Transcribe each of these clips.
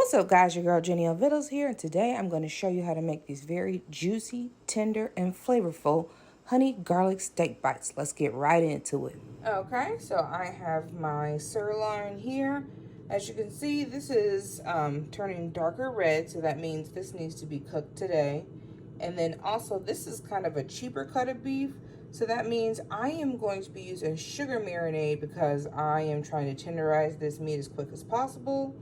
What's up, guys? Your girl Jennio.Vittles here, and today I'm going to show you how to make these very juicy, tender, and flavorful honey garlic steak bites. Let's get right into it. Okay, so I have my sirloin here. As you can see, this is turning darker red, so that means this needs to be cooked today. And then also, this is kind of a cheaper cut of beef, so that means I am going to be using sugar marinade because I am trying to tenderize this meat as quick as possible.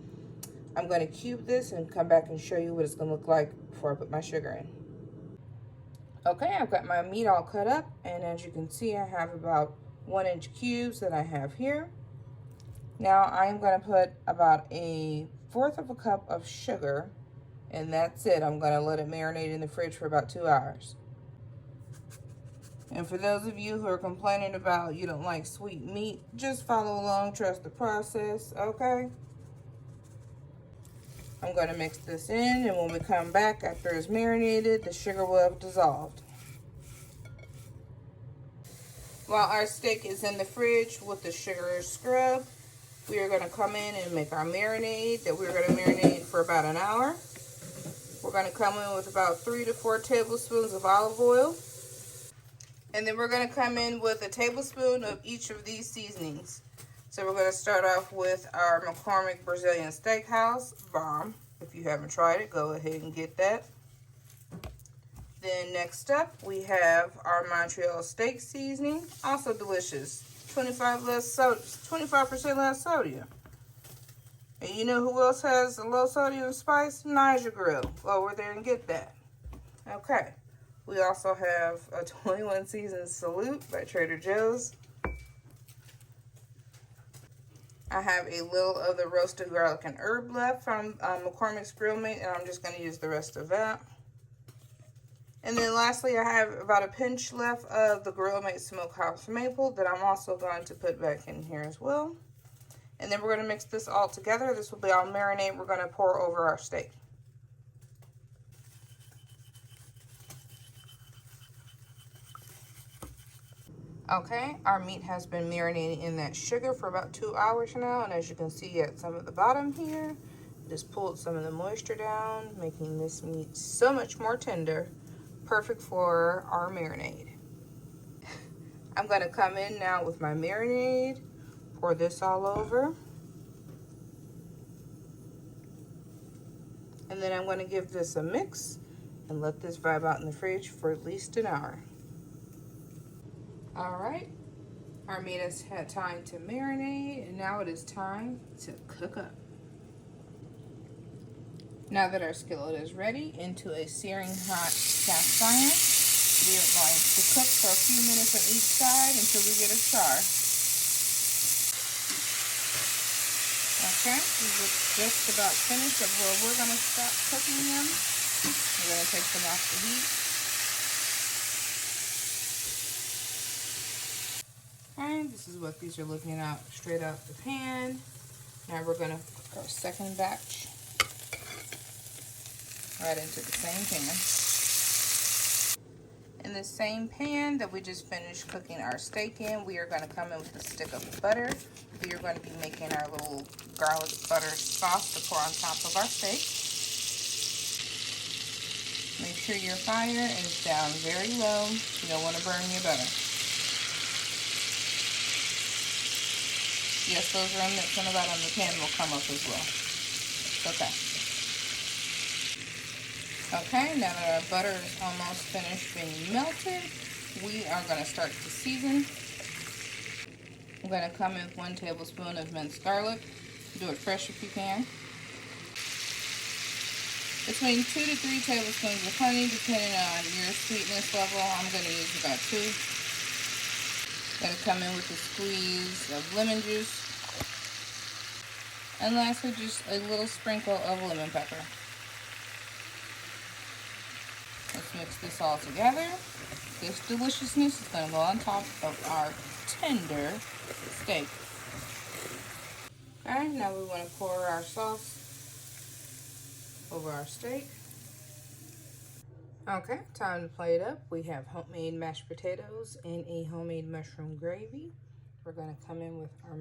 I'm going to cube this and come back and show you what it's going to look like before I put my sugar in. Okay, I've got my meat all cut up, and as you can see, I have about 1-inch cubes that I have here. Now I'm going to put about 1/4 of a cup of sugar, and that's it. I'm going to let it marinate in the fridge for about 2 hours. And for those of you who are complaining about you don't like sweet meat, just follow along, trust the process, okay? I'm going to mix this in, and when we come back after it's marinated, the sugar will have dissolved. While our steak is in the fridge with the sugar scrub, we are going to come in and make our marinade that we're going to marinate for about an hour. We're going to come in with about 3 to 4 tablespoons of olive oil. And then we're going to come in with a tablespoon of each of these seasonings. So we're going to start off with our McCormick Brazilian Steakhouse Bomb. If you haven't tried it, go ahead and get that. Then next up, we have our Montreal steak seasoning. Also delicious. 25% less sodium. And you know who else has a low sodium spice? Naija Grille. Go over there and get that. Okay. We also have a 21 Seasons Salute by Trader Joe's. I have a little of the roasted garlic and herb left from McCormick's Grill Mate, and I'm just going to use the rest of that. And then lastly, I have about a pinch left of the Grill Mate Smokehouse Maple that I'm also going to put back in here as well. And then we're going to mix this all together. This will be our marinade we're going to pour over our steak. Okay, our meat has been marinating in that sugar for about 2 hours now, and as you can see at some of the bottom here, just pulled some of the moisture down, making this meat so much more tender, perfect for our marinade. I'm going to come in now with my marinade, pour this all over, and then I'm going to give this a mix and let this vibe out in the fridge for at least an hour. Alright, our meat has had time to marinate, and now it is time to cook up. Now that our skillet is ready, into a searing hot cast iron, we are going to cook for a few minutes on each side until we get a char. Okay, we're just about finished of where we're going to stop cooking them. We're going to take them off the heat. Okay, this is what these are looking out straight out the pan. Now we're going to cook our second batch right into the same pan. In the same pan that we just finished cooking our steak in, we are going to come in with a stick of butter. We are going to be making our little garlic butter sauce to pour on top of our steak. Make sure your fire is down very low. You don't want to burn your butter. Yes, those remnants on the bottom of the pan will come up as well. It's okay. Okay, now that our butter is almost finished being melted, we are going to start to season. I'm going to come in with 1 tablespoon of minced garlic. Do it fresh if you can. Between 2 to 3 tablespoons of honey, depending on your sweetness level. I'm going to use about 2. Going to come in with a squeeze of lemon juice. And lastly, just a little sprinkle of lemon pepper. Let's mix this all together. This deliciousness is going to go on top of our tender steak. Alright, now we want to pour our sauce over our steak. Okay, time to plate up. We have homemade mashed potatoes and a homemade mushroom gravy. We're going to come in with our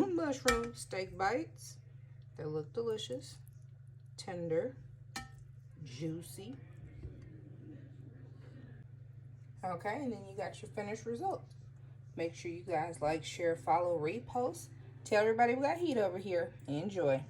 mushroom steak bites. They look delicious, tender, juicy. Okay, and then you got your finished result. Make sure you guys like, share, follow, repost. Tell everybody we got heat over here. Enjoy.